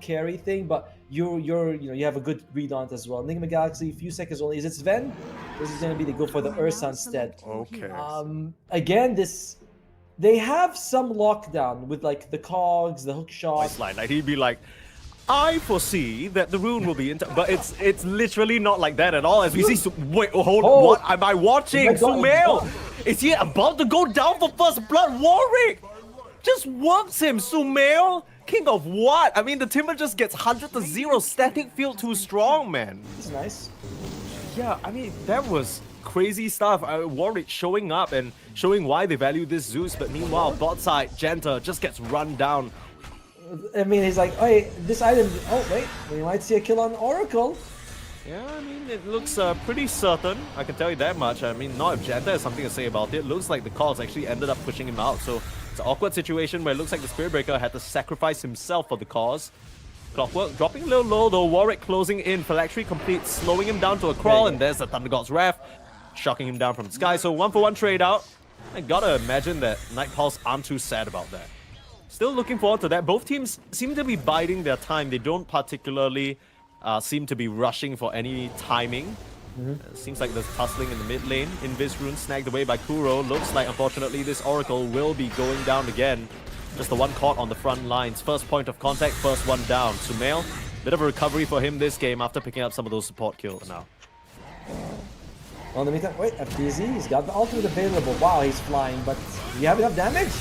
carry thing, but you have a good read on it as well. Nigma Galaxy, few seconds only. Is it Sven? This is gonna be they go for the Ursa instead. Okay. Again, they have some lockdown with like the cogs, the hook shot. Like he'd be like, I foresee that the rune will be in, but it's literally not like that at all. As we see, wait, hold, what am I watching? Sumail, is he about to go down for first blood? Warwick just works him. Sumail, king of what? I mean, the Timber just gets 100-0. Static field too strong, man. It's nice. Yeah, I mean, that was crazy stuff. Warwick showing up and showing why they value this Zeus, but meanwhile, bot side, Jenta just gets run down. I mean, he's like, hey, this item, oh wait, we might see a kill on Oracle. Yeah, I mean, it looks pretty certain, I can tell you that much. I mean, not if Jenta has something to say about it. Looks like the calls actually ended up pushing him out, so it's an awkward situation where it looks like the Spirit Breaker had to sacrifice himself for the cause. Clockwork dropping a little low though, Warwick closing in, Phylactery complete, slowing him down to a crawl, and there's the Thunder God's Wrath, shocking him down from the sky. So 1-for-1 trade out. I gotta imagine that Night Pulse aren't too sad about that. Still looking forward to that. Both teams seem to be biding their time. They don't particularly seem to be rushing for any timing. Seems like there's tussling in the mid lane. Invis Rune snagged away by Kuro. Looks like, unfortunately, this Oracle will be going down again. Just the one caught on the front lines. First point of contact, first one down. Sumail, bit of a recovery for him this game after picking up some of those support kills now. Well, in the meantime, wait, FBZ, he's got the ultimate available. Wow, he's flying, but do you have enough damage?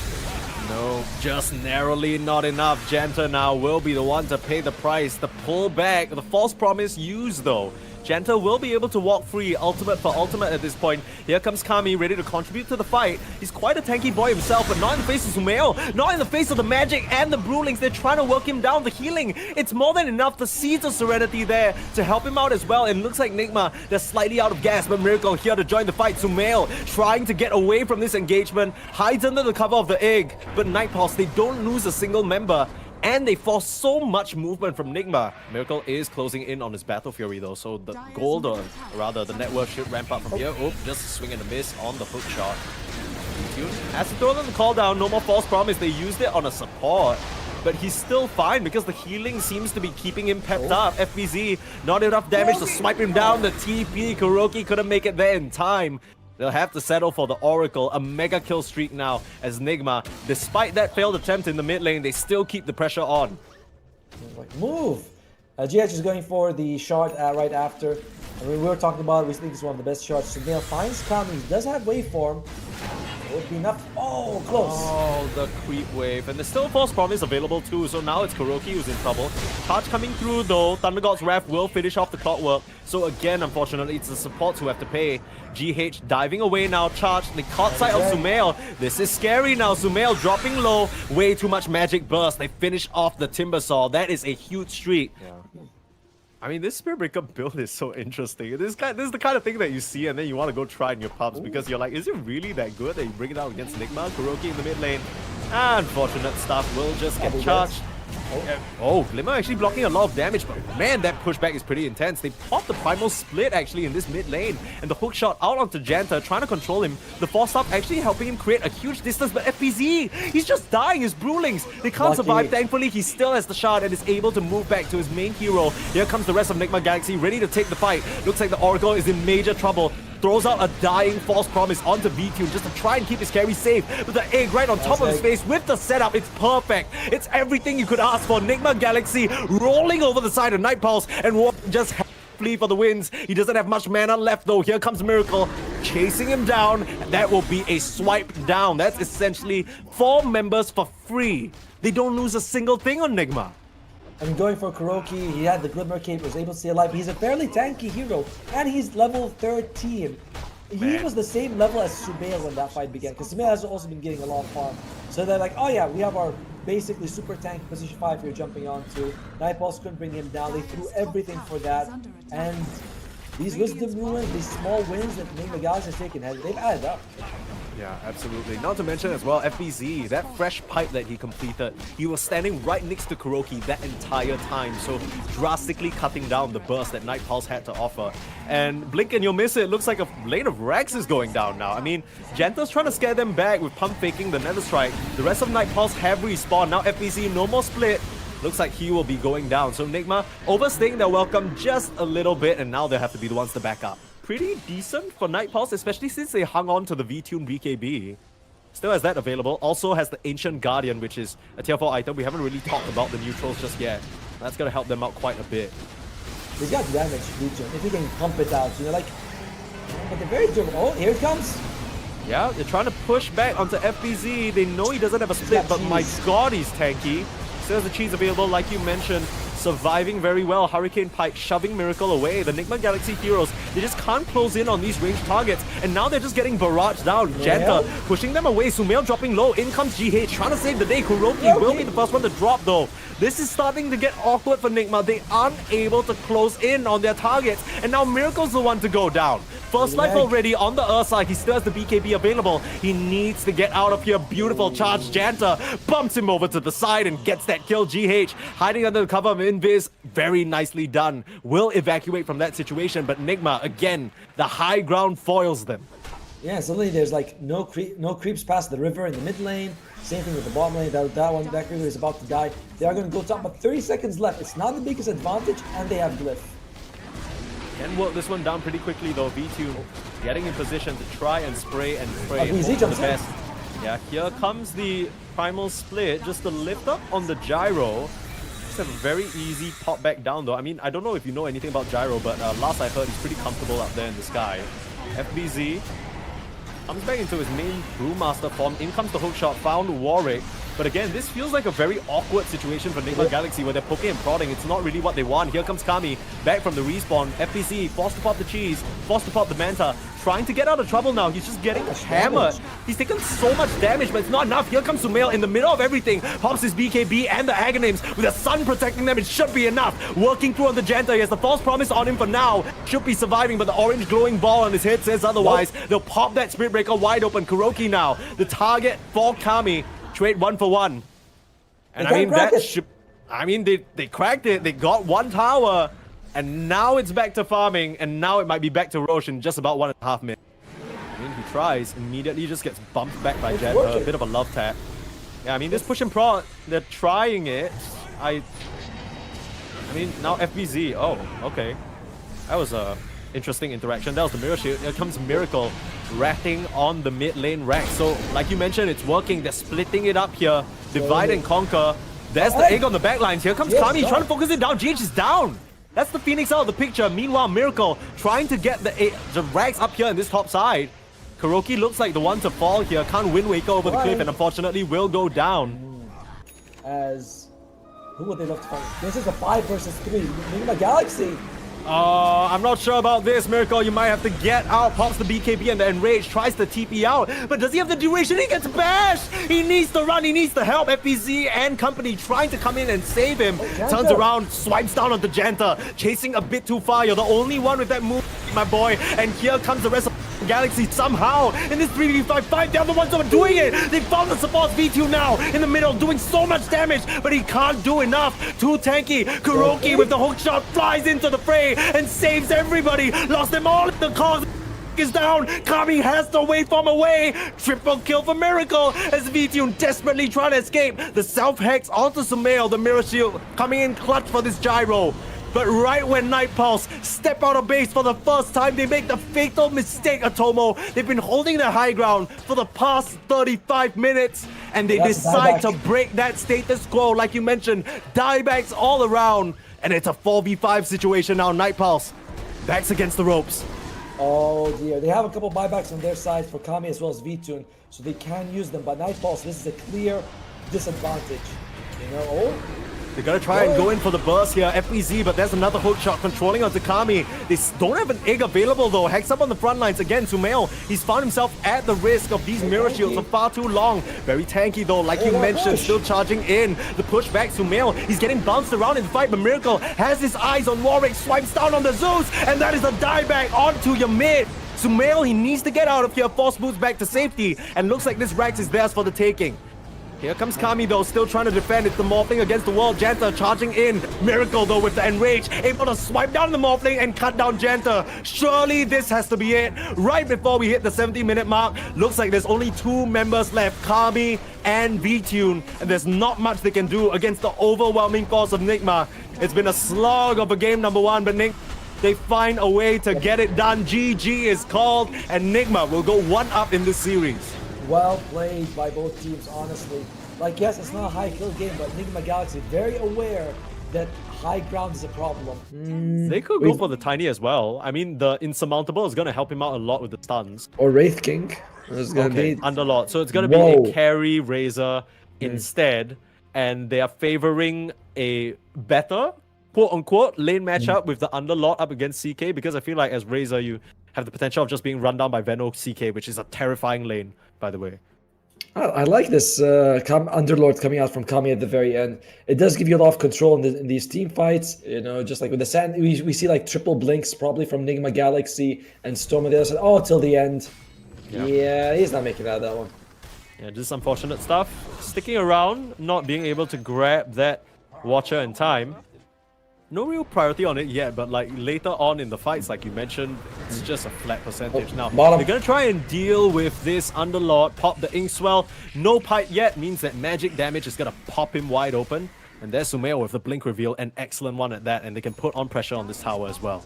No, just narrowly not enough. Jenta now will be the one to pay the price. The pullback, the false promise used though. Jenta will be able to walk free, ultimate for ultimate at this point. Here comes Kami, ready to contribute to the fight. He's quite a tanky boy himself, but not in the face of Sumail, not in the face of the magic and the Brewlings. They're trying to work him down. The healing, it's more than enough. The Seeds of Serenity there to help him out as well. And looks like Nigma, they're slightly out of gas, but Miracle here to join the fight. Sumail trying to get away from this engagement, hides under the cover of the egg. But Night Pulse, they don't lose a single member. And they force so much movement from Nigma. Miracle is closing in on his Battle Fury though, so the gold, or rather the net worth, should ramp up from here. Oh, just a swing and a miss on the hook shot. Has to throw them the call down, no more false promise. They used it on a support, but he's still fine because the healing seems to be keeping him pepped up. FBZ, not enough damage to swipe him down. The TP, Kuroki couldn't make it there in time. They'll have to settle for the Oracle, a mega kill streak now as Nigma, despite that failed attempt in the mid lane, they still keep the pressure on. Move! GH is going for the shot right after. I mean, we were talking about it, we think it's one of the best shots. Sumail finds Kami, does have waveform. It would be enough. Oh, close. Oh, the creep wave. And there's still false promise available too, so now it's Kuroki who's in trouble. Charge coming through though. Thunder God's Wrath will finish off the clockwork. So again, unfortunately, it's the supports who have to pay. GH diving away now, charged. They caught sight of Sumail. This is scary now. Sumail dropping low. Way too much magic burst. They finish off the Timbersaw. That is a huge streak. Yeah. I mean, this Spirit Breaker build is so interesting. This is the kind of thing that you see and then you want to go try in your pubs because you're like, is it really that good that you bring it out against Nigma? Kuroki in the mid lane. Unfortunate stuff will just get charged. Oh, Glimmer actually blocking a lot of damage, but man, that pushback is pretty intense. They popped the Primal Split actually in this mid lane, and the hook shot out onto Janta, trying to control him. The force up actually helping him create a huge distance, but FPZ, he's just dying. His Brewlings, they can't survive. Thankfully, he still has the shard and is able to move back to his main hero. Here comes the rest of Nigma Galaxy, ready to take the fight. Looks like the Oracle is in major trouble. Throws out a dying false promise onto VTune just to try and keep his carry safe. With the egg right on top of his face with the setup, it's perfect. It's everything you could ask for. Nigma Galaxy rolling over the side of Night Pulse and just flee for the wins. He doesn't have much mana left though. Here comes Miracle chasing him down. That will be a swipe down. That's essentially 4 members for free. They don't lose a single thing on Nigma. I'm going for Kuroki. He had the Glimmer Cape, was able to stay alive. He's a fairly tanky hero, and he's level 13. He was the same level as Sumail when that fight began, because Sumail has also been getting a lot of farm. So they're like, oh yeah, we have our basically super tank position 5 you're jumping onto. Night Pulse couldn't bring him down. They threw everything for that. And these Wisdom Ruins, these small wins that Nigma Galaxy has taken, they've added up. Yeah, absolutely. Not to mention as well, FBZ, that fresh pipe that he completed, he was standing right next to Kuroki that entire time, so drastically cutting down the burst that Night Pulse had to offer. And blink and you'll miss it, looks like a lane of Rex is going down now. I mean, Jenta's trying to scare them back with pump faking the Nether Strike. The rest of Night Pulse have respawned. Now FBZ, no more split. looks like he will be going down. So NIGMA overstaying their welcome just a little bit, and now they have to be the ones to back up. Pretty decent for Night Pulse, especially since they hung on to the V-Tune BKB. Still has that available. Also has the Ancient Guardian, which is a tier 4 item. We haven't really talked about the neutrals just yet. That's going to help them out quite a bit. He's got damage, V-Tune, if he can pump it out. You know, like, but they're very durable. Oh, here it comes. Yeah, they're trying to push back onto FBZ. They know he doesn't have a split, but my god, he's tanky. Still has the cheese available, like you mentioned. Surviving very well. Hurricane Pike shoving Miracle away. The NIGMA Galaxy heroes, they just can't close in on these ranged targets. And now they're just getting barraged down. Janta pushing them away. Sumail dropping low. In comes GH trying to save the day. Kuroki will be the first one to drop though. This is starting to get awkward for NIGMA. They aren't able to close in on their targets. And now Miracle's the one to go down. First life already on the Earth side. He still has the BKB available. He needs to get out of here. Beautiful charge. Janta bumps him over to the side and gets that kill. GH hiding under the cover of Invis. Very nicely done. Will evacuate from that situation, but NIGMA, again, the high ground foils them. Yeah, suddenly there's like no creeps past the river in the mid lane. Same thing with the bottom lane. That creeper is about to die. They are going to go top, but 30 seconds left. It's not the biggest advantage, and they have Glyph. Can work this one down pretty quickly though. V2 getting in position to try and spray and pray. Oh, The best. Yeah, here comes the primal split. Just the lift up on the gyro. Just have a very easy pop back down though. I mean, I don't know if you know anything about gyro, but last I heard he's pretty comfortable up there in the sky. FBZ comes back into his main Brewmaster form. In comes the hookshot, found Warwick. But again, this feels like a very awkward situation for NIGMA Galaxy where they're poking and prodding. It's not really what they want. Here comes Kami, back from the respawn. FPC, forced to pop the cheese, forced to pop the Manta. Trying to get out of trouble now. He's just getting hammered. He's taken so much damage, but it's not enough. Here comes Sumail in the middle of everything. Pops his BKB and the Aghanim's. With the sun protecting them, it should be enough. Working through on the Janta. He has the false promise on him for now. Should be surviving, but the orange glowing ball on his head says otherwise. They'll pop that Spirit Breaker wide open. Kuroki now, the target for Kami. Trade 1 for 1. And I mean, that should... I mean, they cracked it. They got one tower. And now it's back to farming. And now it might be back to Roche in just about 1.5 minutes. I mean, he tries. Immediately just gets bumped back by Janta. A bit of a love tap. Yeah, I mean, this push and prod, they're trying it. I mean, now FBZ. Oh, okay. That was a interesting interaction. That was the Mirror Shield. Here comes Miracle ratting on the mid lane rack. So, like you mentioned, it's working. They're splitting it up here. Divide and conquer. There's the egg on the backlines. Here comes Kami trying to focus it down. GH is down. That's the Phoenix out of the picture. Meanwhile, Miracle trying to get the racks up here in this top side. Kuroki looks like the one to fall here. Can't win Waker over the cliff and unfortunately will go down. As... who would they love to fight? This is a 5 versus 3. NIGMA Galaxy. I'm not sure about this, Miracle. You might have to get out. Pops the BKB and the Enrage. Tries to TP out. But does he have the duration? He gets bashed. He needs to run. He needs the help. FPZ and company trying to come in and save him. Turns around, swipes down onto Janta. Chasing a bit too far. You're the only one with that move, my boy. And here comes the rest of Galaxy somehow in this 3v5 fight. They're the ones that are doing it. They found the support V2 now in the middle, doing so much damage, but he can't do enough. Too tanky. Kuroki with the hook shot flies into the fray and saves everybody. Lost them all. The cause is down. Kami has to wait from away. Triple kill for Miracle as V2 desperately trying to escape. The self-hex onto Sumail. The Mirror Shield coming in clutch for this gyro. But right when Night Pulse step out of base for the first time, they make the fatal mistake, Atomo. They've been holding the high ground for the past 35 minutes, and they decide to break that status quo, like you mentioned. Diebacks all around, and it's a 4v5 situation now. Night Pulse, backs against the ropes. Oh dear, they have a couple buybacks on their side for Kami as well as V-Tune, so they can use them. But Night Pulse, this is a clear disadvantage. You know, they're gonna try and go in for the burst here, FBZ, but there's another hook shot controlling onto Kami. They don't have an egg available though. Hex up on the front lines again. Sumail, he's found himself at the risk of these mirror shields for far too long. Very tanky though, like you mentioned, still charging in. The push back, Sumail, he's getting bounced around in the fight, but Miracle has his eyes on Warwick, swipes down on the Zeus, and that is a dieback onto your mid. Sumail, he needs to get out of here, force boots back to safety, and looks like this Rax is theirs for the taking. Here comes Kami though, still trying to defend. It's the Morphling against the wall. Janta charging in. Miracle though with the Enrage, able to swipe down the Morphling and cut down Janta. Surely this has to be it. Right before we hit the 70-minute mark, looks like there's only 2 members left, Kami and VTune, and there's not much they can do against the overwhelming force of NIGMA. It's been a slog of a game number 1, but they find a way to get it done. GG is called, and NIGMA will go 1-up in this series. Well played by both teams, honestly. Like, yes, it's not a high kill game, but NIGMA Galaxy very aware that high ground is a problem. They could go for the tiny as well. I mean, the insurmountable is going to help him out a lot with the stuns. Or Wraith King. It's gonna be Underlord. So it's going to be a carry Razor instead, and they are favoring a better, quote-unquote, lane matchup with the Underlord up against CK, because I feel like as Razor, you have the potential of just being run down by Veno CK, which is a terrifying lane, by the way. I like this Underlord coming out from Kami at the very end. It does give you a lot of control in these team fights. You know, just like with the sand, we see like triple blinks probably from NIGMA Galaxy and Storm on the other side. Oh, till the end. Yeah, he's not making it out of that one. Yeah, just unfortunate stuff. Sticking around, not being able to grab that Watcher in time. No real priority on it yet, but like later on in the fights, like you mentioned, it's just a flat percentage. Now, they're going to try and deal with this Underlord, pop the Ink Swell. No pipe yet means that magic damage is going to pop him wide open. And there's Sumail with the Blink reveal, an excellent one at that, and they can put on pressure on this tower as well.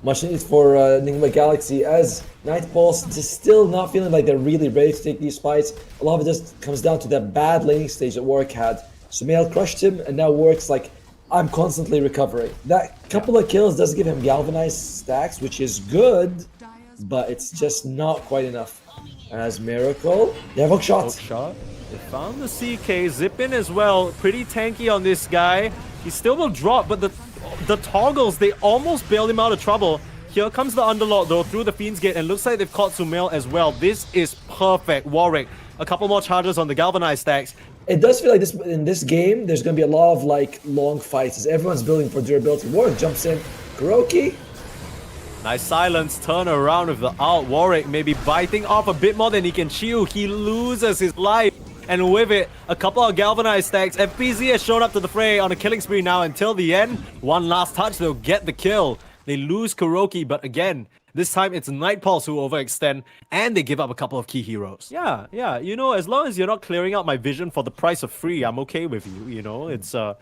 Much needed for NIGMA Galaxy, as Night Pulse is still not feeling like they're really ready to take these fights. A lot of it just comes down to that bad laning stage that Warwick had. Sumail crushed him, and now Warwick's like, I'm constantly recovering. That couple of kills does give him galvanized stacks, which is good, but it's just not quite enough. As Miracle, they have hook shots. Hook shot. They found the CK, zip in as well. Pretty tanky on this guy. He still will drop, but the toggles, they almost bailed him out of trouble. Here comes the Underlord though, through the Fiend's Gate, and looks like they've caught Sumail as well. This is perfect. Warwick, a couple more charges on the galvanized stacks. It does feel like this in this game, there's going to be a lot of like long fights as everyone's building for durability. Warwick jumps in. Kuroki. Nice silence, turn around with the ult. Warwick maybe biting off a bit more than he can chew. He loses his life. And with it, a couple of galvanized stacks. FPZ has shown up to the fray on a killing spree now until the end. One last touch, they'll get the kill. They lose Kuroki, but again, this time it's Night Pulse who overextend, and they give up a couple of key heroes. Yeah, you know, as long as you're not clearing out my vision for the price of free, I'm okay with you, you know? It's a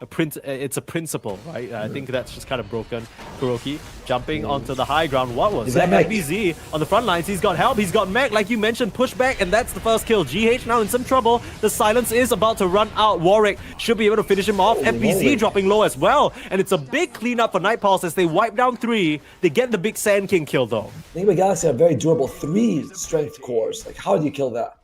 principle, right? I think that's just kind of broken. Kuroki jumping onto the high ground. What was that? FBZ on the front lines. He's got help. He's got mech, like you mentioned, pushback, and that's the first kill. GH now in some trouble. The silence is about to run out. Warwick should be able to finish him off. FBZ dropping low as well, and it's a big cleanup for Night Pulse as they wipe down 3. They get the big Sand King kill though. NIGMA Galaxy have very durable 3 strength cores. Like, how do you kill that?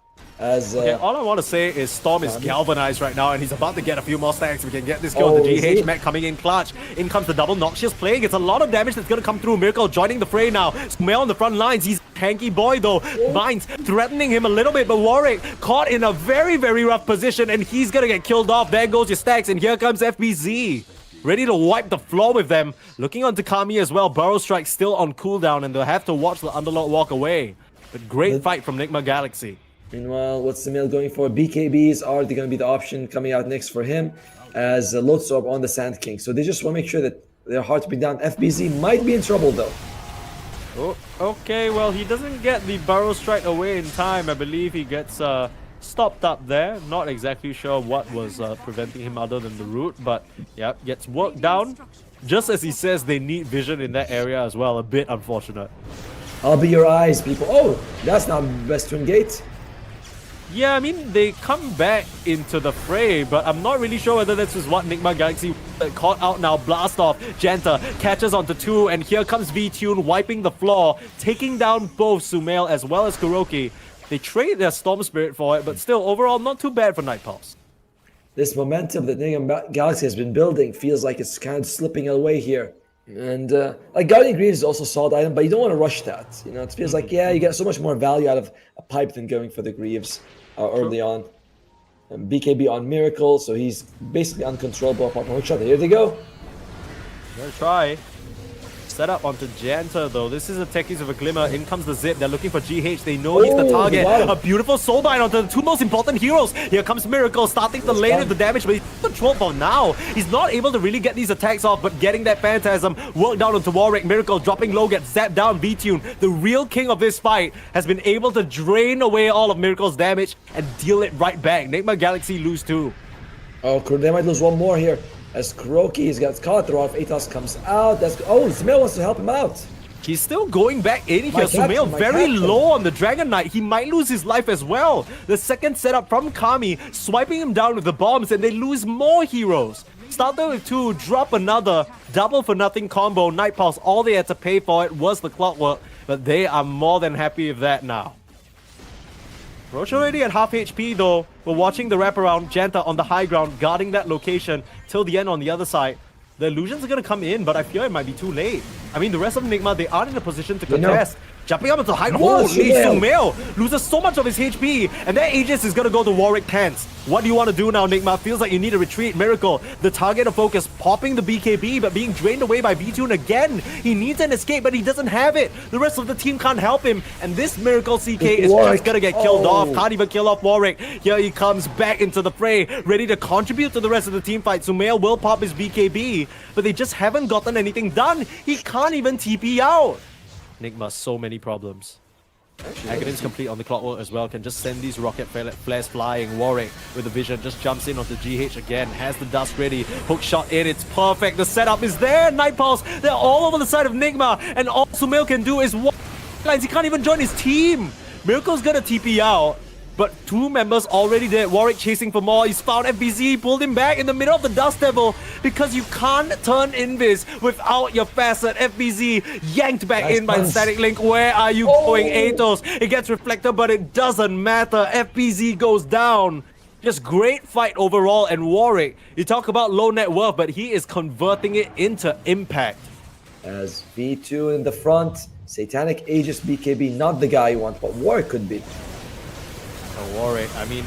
Okay, all I want to say is Storm is galvanized right now, and he's about to get a few more stacks. We can get this kill. The GH mech coming in clutch. In comes the double Noxious playing. It's a lot of damage that's going to come through. Miracle joining the fray now. Sumail on the front lines. He's a tanky boy though. Vines threatening him a little bit, but Warwick caught in a very, very rough position, and he's going to get killed off. There goes your stacks, and here comes FBZ. Ready to wipe the floor with them. Looking onto Kami as well. Burrow Strike still on cooldown, and they'll have to watch the Underlord walk away. But great fight from NIGMA Galaxy. Meanwhile, what's Sumail going for? BKBs are going to be the option coming out next for him as Lotus Orb on the Sand King. So they just want to make sure that they're hard to bring down. FBZ might be in trouble though. Oh, okay, well, he doesn't get the Burrow Strike away in time. I believe he gets stopped up there. Not exactly sure what was preventing him other than the root, but yeah, gets worked down. Just as he says, they need vision in that area as well. A bit unfortunate. I'll be your eyes, people. Oh, that's not Western Gate. Yeah, I mean, they come back into the fray, but I'm not really sure whether this is what NIGMA Galaxy caught out now. Blast off. Janta catches onto 2, and here comes VTune wiping the floor, taking down both Sumail as well as Kuroki. They trade their Storm Spirit for it, but still, overall, not too bad for Night Pulse. This momentum that NIGMA Galaxy has been building feels like it's kind of slipping away here. And like Guardian Greaves is also a solid item, but you don't want to rush that. You know, it feels like, yeah, you get so much more value out of a pipe than going for the Greaves early on. And BKB on Miracle, so he's basically uncontrollable apart from hookshot. Here they go. Gonna try. Set up onto Janta though. This is a techies of a glimmer. In comes the zip. They're looking for GH. They know he's the target. Wow. A beautiful soul bind onto the two most important heroes. Here comes Miracle starting to lane with the damage, but he's controlled for now. He's not able to really get these attacks off, but getting that Phantasm worked down onto Warwick. Miracle dropping low, gets zapped down. V-Tune, the real king of this fight, has been able to drain away all of Miracle's damage and deal it right back. NIGMA Galaxy lose too. Oh, they might lose one more here. As Kuroki, he's got caught throw off. Atos comes out. Sumail wants to help him out. He's still going back in here. Sumail very low on the Dragon Knight. He might lose his life as well. The second setup from Kami, swiping him down with the bombs, and they lose more heroes. Started with 2, drop another, double for nothing combo. Night Pulse, all they had to pay for it was the clockwork, but they are more than happy with that now. Roche already at half HP though. We're watching the wraparound. Janta on the high ground, guarding that location till the end on the other side. The illusions are gonna come in, but I fear it might be too late. I mean, the rest of NIGMA, they aren't in a position to contest. Jumping up into high. Holy Sumail loses so much of his HP, and that Aegis is gonna go to Warwick Pants. What do you want to do now, NIGMA? Feels like you need a retreat. Miracle, the target of focus, popping the BKB, but being drained away by V-Tune again. He needs an escape, but he doesn't have it. The rest of the team can't help him, and this Miracle CK is just gonna get killed off. Can't even kill off Warwick. Here he comes back into the fray, ready to contribute to the rest of the team fight. Sumail will pop his BKB, but they just haven't gotten anything done. He can't even TP out. NIGMA, so many problems. Aghanim complete on the clockwork as well. Can just send these rocket flares flying. Warwick with the vision just jumps in onto GH again. Has the dust ready. Hook shot in. It's perfect. The setup is there. Night Pulse. They're all over the side of NIGMA. And all Sumail can do is walk lines. He can't even join his team. Miracle's gonna TP out. But 2 members already dead. Warwick chasing for more. He's found FBZ, pulled him back in the middle of the Dust Devil because you can't turn Invis without your facet. FBZ yanked back in by Static Link. Where are you going, Atos? It gets reflected, but it doesn't matter. FBZ goes down. Just great fight overall. And Warwick, you talk about low net worth, but he is converting it into impact. As V2 in the front, Satanic Aegis BKB, not the guy you want, but Warwick could be. Warwick, I mean,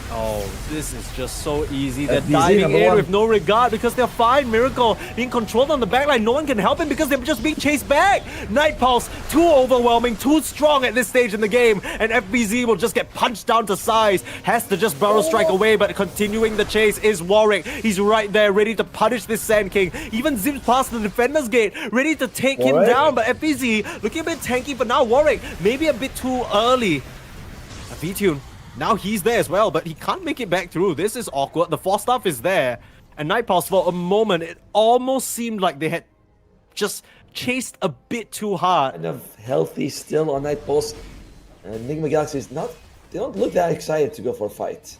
this is just so easy. They're diving in with no regard because they're fine. Miracle being controlled on the backline. No one can help him because they're just being chased back. Night Pulse, too overwhelming, too strong at this stage in the game. And FBZ will just get punched down to size. Has to just barrel strike away, but continuing the chase is Warwick. He's right there, ready to punish this Sand King. Even zips past the defender's gate, ready to take him down. But FBZ looking a bit tanky for now. Warwick, maybe a bit too early. V-Tune. Now he's there as well, but he can't make it back through. This is awkward. The Force Staff is there. And Night Pulse, for a moment, it almost seemed like they had just chased a bit too hard. Kind of healthy still on Night Pulse. And NIGMA Galaxy is not... They don't look that excited to go for a fight.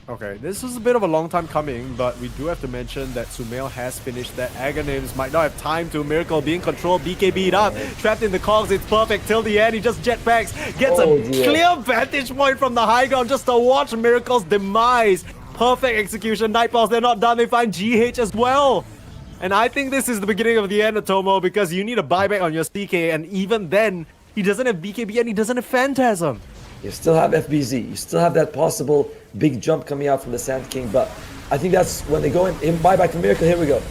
Okay, this is a bit of a long time coming, but we do have to mention that Sumail has finished that. Aghanims might not have time to. Miracle being controlled, BKB'd up, trapped in the cogs. It's perfect till the end. He just jetpacks, gets a clear vantage point from the high ground just to watch Miracle's demise. Perfect execution. Night Pulse, they're not done. They find GH as well. And I think this is the beginning of the end of Tomo because you need a buyback on your CK, and even then, he doesn't have BKB and he doesn't have Phantasm. You still have FBZ. You still have that possible big jump coming out from the Sand King, but I think that's when they go in buyback to Miracle. Here we go.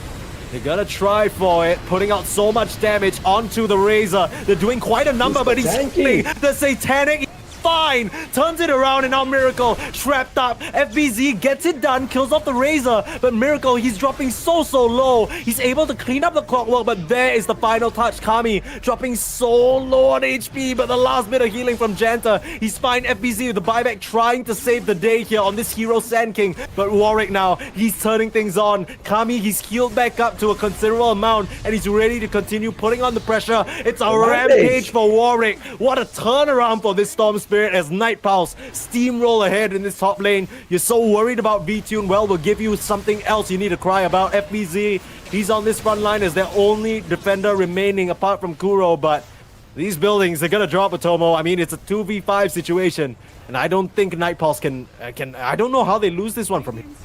They're gonna try for it, putting out so much damage onto the Razor. They're doing quite a number, but he's killing the Satanic. Fine, turns it around, and now Miracle trapped up. FBZ gets it done, kills off the Razor, but Miracle, he's dropping so low. He's able to clean up the clockwork, but there is the final touch. Kami dropping so low on HP, but the last bit of healing from Janta. He's fine. FBZ with the buyback trying to save the day here on this hero Sand King, but Warwick now, he's turning things on. Kami, he's healed back up to a considerable amount, and he's ready to continue putting on the pressure. It's a rampage for Warwick. What a turnaround for this Storm Spirit as Night Pulse steamroll ahead in this top lane. You're so worried about V-Tune. Well, we'll give you something else you need to cry about. FBZ, he's on this front line as their only defender remaining apart from Kuro, but these buildings, they're gonna drop Atomo. I mean, it's a 2v5 situation, and I don't think Night Pulse can I don't know how they lose this one from him.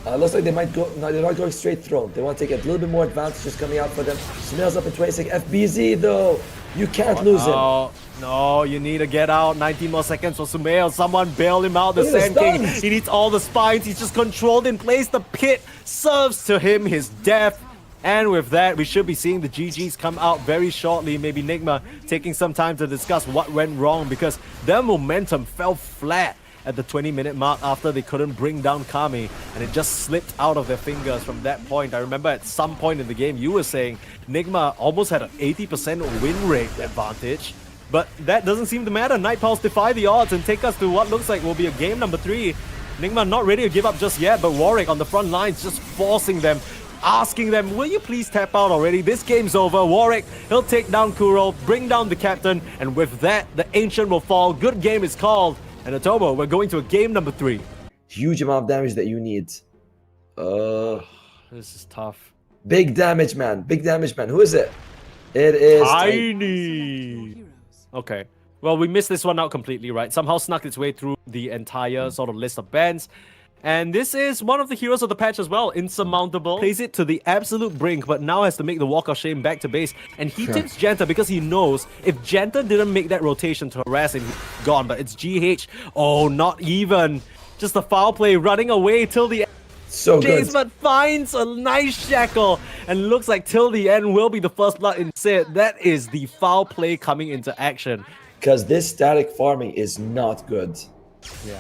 Looks like they might go. No, they're not going straight throne. They want to take a little bit more advantages coming out for them. Sumail's up at 26. FBZ though, you can't lose him. No, you need to get out. 19 more seconds for Sumail. Someone bail him out. The Sand King, he needs all the spines. He's just controlled in place. The pit serves to him his death. And with that, we should be seeing the GGs come out very shortly. Maybe NIGMA taking some time to discuss what went wrong because their momentum fell flat at the 20-minute mark after they couldn't bring down Kami, and it just slipped out of their fingers from that point. I remember at some point in the game you were saying NIGMA almost had an 80% win rate advantage, but that doesn't seem to matter. Night Pulse defy the odds and take us to what looks like will be a game number 3. NIGMA not ready to give up just yet, but Warwick on the front lines just forcing them, asking them, will you please tap out already? This game's over. Warwick, he'll take down Kuro, bring down the captain, and with that, the Ancient will fall. Good game is called. And Atomo, we're going to a game number 3. Huge amount of damage that you need. This is tough. Big damage, man. Big damage, man. Who is it? It is Tiny. Okay. Well, we missed this one out completely, right? Somehow snuck its way through the entire sort of list of bans. And this is one of the heroes of the patch as well, Insurmountable. Plays it to the absolute brink, but now has to make the walk of shame back to base. And he tips Janta because he knows if Janta didn't make that rotation to harass him, he's gone. But it's GH. Oh, not even. Just a foul play running away till the end. so good. But finds a nice shackle and looks like till the end will be the first blood in Sid. That is the foul play coming into action. Because this static farming is not good. Yeah.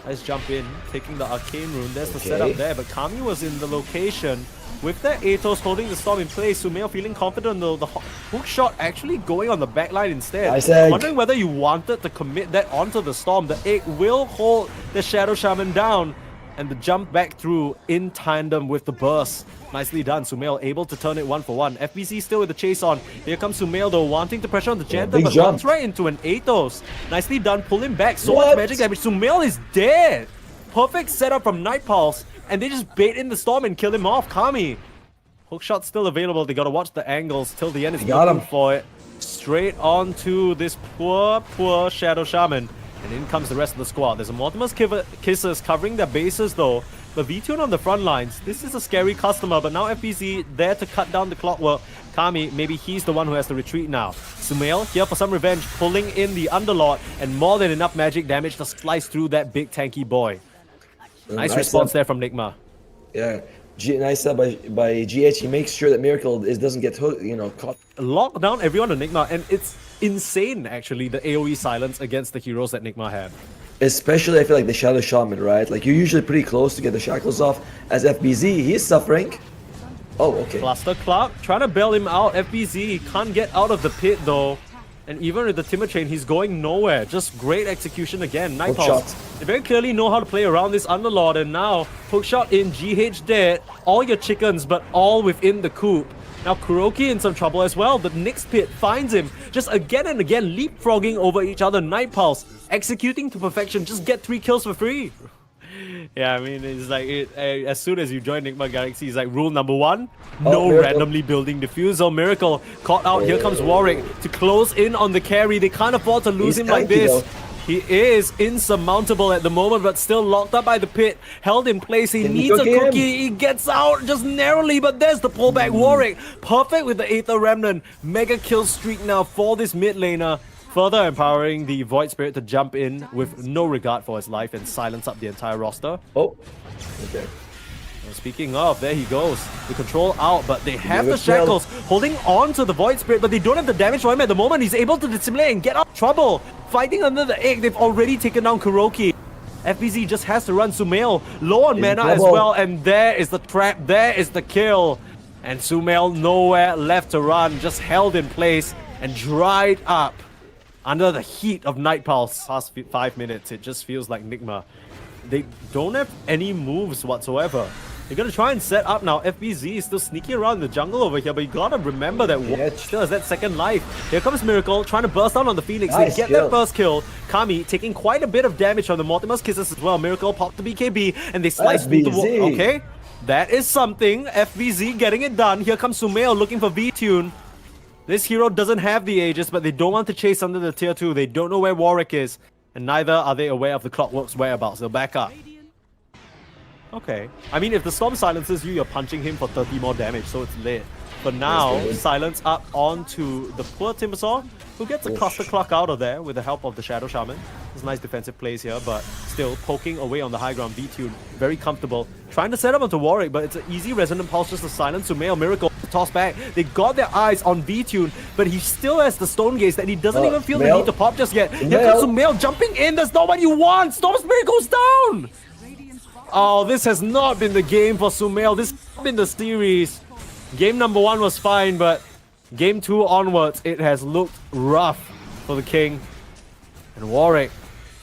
Let's jump in, taking the Arcane Rune. There's the setup there, but Kami was in the location with that Atos holding the storm in place. Sumail feeling confident though. The hook shot actually going on the backline instead. I'm wondering whether you wanted to commit that onto the storm. The egg will hold the Shadow Shaman down, and the jump back through in tandem with the burst. Nicely done. Sumail able to turn it 1-for-1. FBC still with the chase on. Here comes Sumail though, wanting to pressure on the Janta, but runs right into an Atos. Nicely done. Pull him back. So much magic damage. Sumail is dead. Perfect setup from Night Pulse. And they just bait in the storm and kill him off. Kami. Hookshot still available. They gotta watch the angles till the end. Is looking for it. Straight onto this poor Shadow Shaman. And in comes the rest of the squad. There's a Mortimer's Kisses covering their bases though. But V-Tune on the front lines, this is a scary customer, but now FBZ there to cut down the clockwork. Kami, maybe he's the one who has to retreat now. Sumail here for some revenge, pulling in the Underlord, and more than enough magic damage to slice through that big tanky boy. Nice response there from NIGMA. Yeah, nice up by GH. He makes sure that Miracle doesn't get caught. Lock down everyone on NIGMA, and it's insane actually, the AoE silence against the heroes that NIGMA have. Especially, I feel like the Shadow Shaman, right? Like, you're usually pretty close to get the shackles off. As FBZ, he's suffering. Oh, okay. Cluster Clark trying to bail him out. FBZ can't get out of the pit, though. And even with the Timber Chain, he's going nowhere. Just great execution again. Night Pulse. They very clearly know how to play around this Underlord. And now, hookshot in, GH dead. All your chickens, but all within the coop. Now Kuroki in some trouble as well. The next pit finds him just again and again, leapfrogging over each other. Night Pulse executing to perfection. Just get 3 kills for free. Yeah, I mean, it's like as soon as you join NIGMA Galaxy, it's like rule number 1, no randomly building diffuser. Miracle caught out. Here comes Warwick to close in on the carry. They can't afford to lose him like this. He is insurmountable at the moment, but still locked up by the pit. Held in place. He needs a cookie. He gets out just narrowly, but there's the pullback. Warwick, perfect with the Aether Remnant. Mega kill streak now for this mid laner. Further empowering the Void Spirit to jump in with no regard for his life and silence up the entire roster. Oh, okay. And speaking of, there he goes. The control out, but they have the shackles holding on to the Void Spirit, but they don't have the damage for him at the moment. He's able to dissimulate and get out of trouble. Fighting under the egg, they've already taken down Kuroki. FBZ just has to run Sumail low on mana as well, and there is the trap, there is the kill. And Sumail nowhere left to run, just held in place and dried up under the heat of Night Pulse. Past 5 minutes, it just feels like NIGMA, they don't have any moves whatsoever. They're gonna try and set up now. FBZ is still sneaking around the jungle over here, but you gotta remember that Watch still has that second life. Here comes Miracle, trying to burst down on the Phoenix. They get that first kill. Kami taking quite a bit of damage from the Mortimer's Kisses as well. Miracle popped the BKB, and they slice through the wall. Okay, that is something. FBZ getting it done. Here comes Sumail looking for V-Tune. This hero doesn't have the Aegis, but they don't want to chase under the tier 2. They don't know where Warwick is, and neither are they aware of the Clockwork's whereabouts. They'll back up. Okay. I mean, if the Storm silences you, you're punching him for 30 more damage, so it's lit. But now, silence up onto the poor Timbersaw, who gets a cluster clock out of there with the help of the Shadow Shaman. There's nice defensive plays here, but still poking away on the high ground. V-Tune very comfortable. Trying to set up onto Warwick, but it's an easy resonant pulse just to silence Sumail. Miracle toss back. They got their eyes on V-Tune, but he still has the Stone Gaze that he doesn't even feel the need to pop just yet. Here comes Sumail jumping in. That's not what you want. Storm Spirit goes down. Oh, this has not been the game for Sumail. This has been the series. Game number 1 was fine, but game 2 onwards, it has looked rough for the King. And Warwick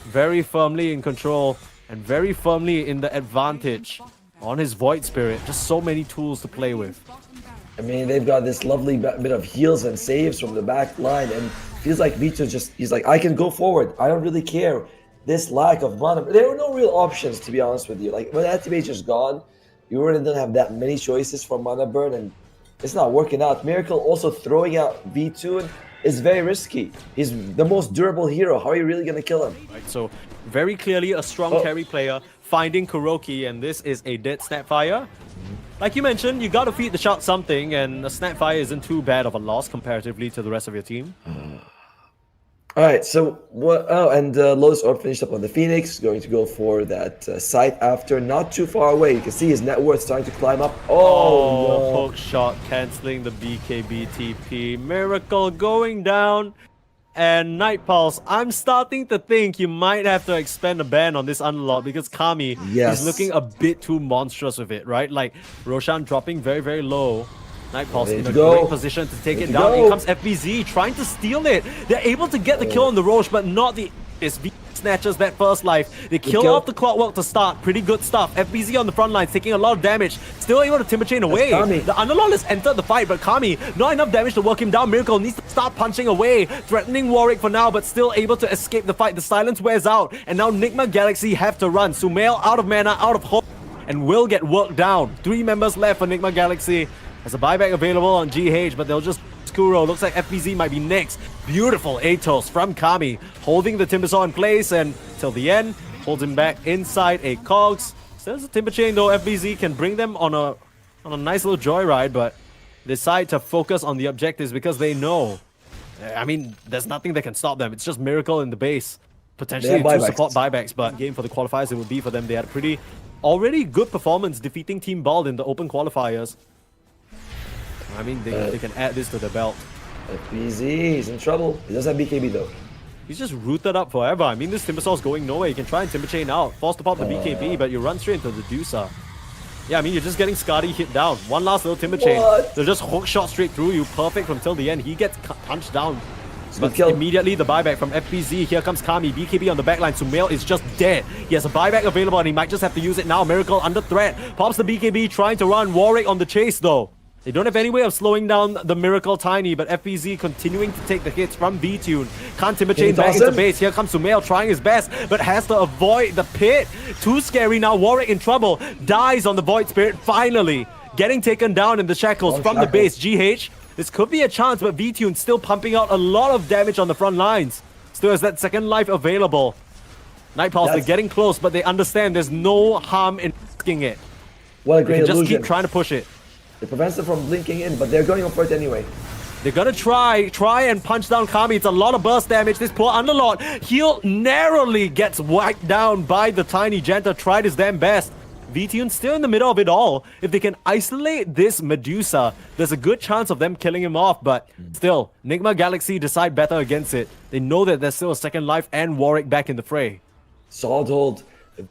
very firmly in control and very firmly in the advantage on his Void Spirit. Just so many tools to play with. I mean, they've got this lovely bit of heals and saves from the back line, and feels like Vito he's like, I can go forward. I don't really care. This lack of mana, there were no real options, to be honest with you. Like, when Activate's just gone, you really don't have that many choices for mana burn, and it's not working out. Miracle also throwing out V2 is very risky. He's the most durable hero. How are you really going to kill him? Right, so very clearly a strong carry player finding Kuroki, and this is a dead Snapfire. Like you mentioned, you got to feed the shark something, and a Snapfire isn't too bad of a loss comparatively to the rest of your team. All right, so what? Oh, and Lotus Orb finished up on the Phoenix, going to go for that site after, not too far away. You can see his net worth starting to climb up. Oh, no. Poke shot cancelling the BKB TP. Miracle going down. And Night Pulse, I'm starting to think you might have to expend a ban on this unlock because Kami is looking a bit too monstrous with it, right? Like, Roshan dropping very, very low. Night Pulse in a great position to take it down. In comes FBZ trying to steal it. They're able to get the kill on the Roche, but not the V snatches that first life. They kill off the Clockwork to start. Pretty good stuff. FBZ on the front lines taking a lot of damage. Still able to Timber Chain away. The Underlord has entered the fight, but Kami, not enough damage to work him down. Miracle needs to start punching away. Threatening Warwick for now, but still able to escape the fight. The silence wears out, and now NIGMA Galaxy have to run. Sumail out of mana, out of hope, and will get worked down. 3 members left for NIGMA Galaxy. There's a buyback available on GH, but they'll just Kuro. Looks like FBZ might be next. Beautiful Atos from Kami, holding the Timbersaw in place, and till the end, holds him back inside a Cogs. There's a Timber Chain though. FBZ can bring them on a nice little joyride, but decide to focus on the objectives because they know. I mean, there's nothing that can stop them. It's just Miracle in the base. Potentially to support buybacks, but game for the qualifiers it would be for them. They had a pretty already good performance defeating Team Bald in the open qualifiers. I mean, they can add this to the belt. FBZ, he's in trouble. He doesn't have BKB though. He's just rooted up forever. I mean, this Timbersaw's going nowhere. You can try and Timber Chain out. Forced to pop the BKB, but you run straight into the Dusa. Yeah, I mean, you're just getting Skadi hit down. One last little Timber Chain. They'll just hook shot straight through you. Perfect from till the end. He gets punched down. But immediately the buyback from FBZ. Here comes Kami. BKB on the backline. Sumail is just dead. He has a buyback available and he might just have to use it now. Miracle under threat. Pops the BKB trying to run. Warwick on the chase though. They don't have any way of slowing down the Miracle Tiny, but FBZ continuing to take the hits from V-Tune. Can't Timber Chain back into base. Here comes Sumail trying his best, but has to avoid the pit. Too scary now. Warwick in trouble. Dies on the Void Spirit finally. Getting taken down in the shackles from the base. GH, this could be a chance, but V-Tune still pumping out a lot of damage on the front lines. Still has that second life available. Night Pulse, they're getting close, but they understand there's no harm in risking it. What a great illusion. Just keep trying to push it. It prevents them from blinking in, but they're going for it anyway. They're gonna try and punch down Kami. It's a lot of burst damage. This poor Underlord, he'll narrowly gets wiped down by the Tiny. Janta tried his damn best. V-Tune still in the middle of it all. If they can isolate this Medusa, there's a good chance of them killing him off, but still, NIGMA Galaxy decide better against it. They know that there's still a second life and Warwick back in the fray. Solid hold.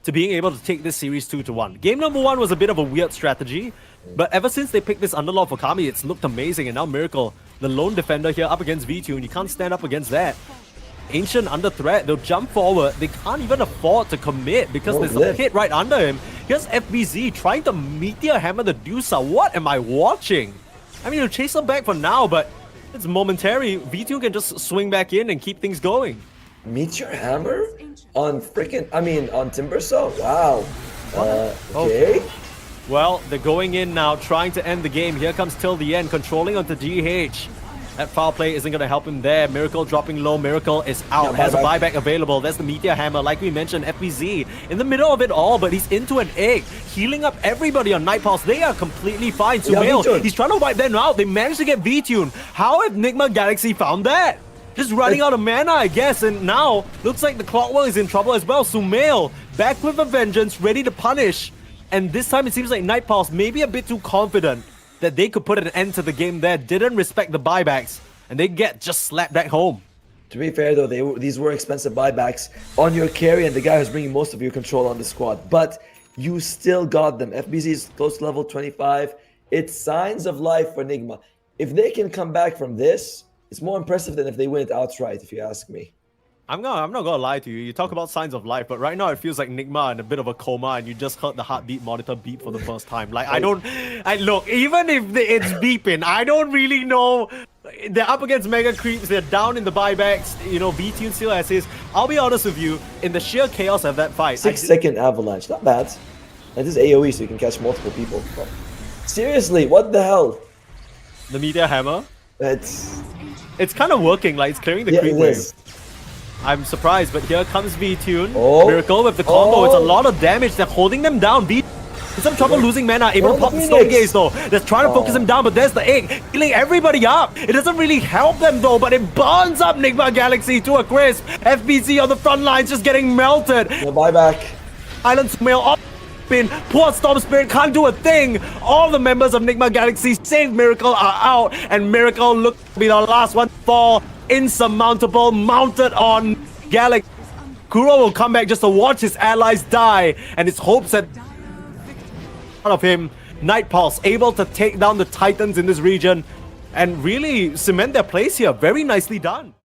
To being able to take this series 2-1. Game number 1 was a bit of a weird strategy, but ever since they picked this Underlord for Kami, it's looked amazing, and now Miracle, the lone defender here up against V-Tune, you can't stand up against that. Ancient under threat, they'll jump forward, they can't even afford to commit because there's a hit right under him. Here's FBZ trying to Meteor Hammer the Dusa. What am I watching? I mean, he'll chase him back for now, but it's momentary. V-Tune can just swing back in and keep things going. Meteor Hammer? On freaking, on Timbersaw? Wow. Okay. Well, they're going in now, trying to end the game. Here comes till the end, controlling onto GH. That foul play isn't going to help him there. Miracle dropping low. Miracle is out. Has a buyback available. There's the Meteor Hammer. Like we mentioned, FBZ in the middle of it all, but he's into an egg. Healing up everybody on Night Pulse. They are completely fine. Sumail, he's trying to wipe them out. They managed to get V-Tune. How have NIGMA Galaxy found that? just running out of mana, I guess. And now, looks like the Clockwork is in trouble as well. Sumail, back with a vengeance, ready to punish. And this time it seems like Night Pulse maybe a bit too confident that they could put an end to the game there. Didn't respect the buybacks. And they get just slapped back home. To be fair though, these were expensive buybacks on your carry and the guy who's bringing most of your control on the squad. But you still got them. FBZ is close to level 25. It's signs of life for NIGMA. If they can come back from this, it's more impressive than if they win it outright, if you ask me. I'm not gonna lie to you. You talk about signs of life, but right now it feels like NIGMA in a bit of a coma, and you just heard the heartbeat monitor beep for the first time. Like look, even if it's beeping, I don't really know. They're up against mega creeps. They're down in the buybacks. You know, B-Tune still has his. I'll be honest with you, in the sheer chaos of that fight, 6-second avalanche, not bad. And this is AOE, so you can catch multiple people. But seriously, what the hell? The meteor hammer. It's kind of working. Like it's clearing the creep wave. I'm surprised, but here comes V-Tune. Miracle with the combo. It's a lot of damage. They're holding them down. V in some trouble losing mana. Able to pop the Stone Gaze though. They're trying to focus him down, but there's the egg. Healing everybody up. It doesn't really help them though, but it burns up NIGMA Galaxy to a crisp. FBC on the front lines just getting melted. No buyback. Island Sumail off spin. Poor Storm Spirit can't do a thing. All the members of NIGMA Galaxy save Miracle are out, and Miracle looks to be the last one to fall. Insurmountable, mounted on Galaxy. Kuro will come back just to watch his allies die, and his hopes that out of him. Night Pulse able to take down the Titans in this region and really cement their place here. Very nicely done.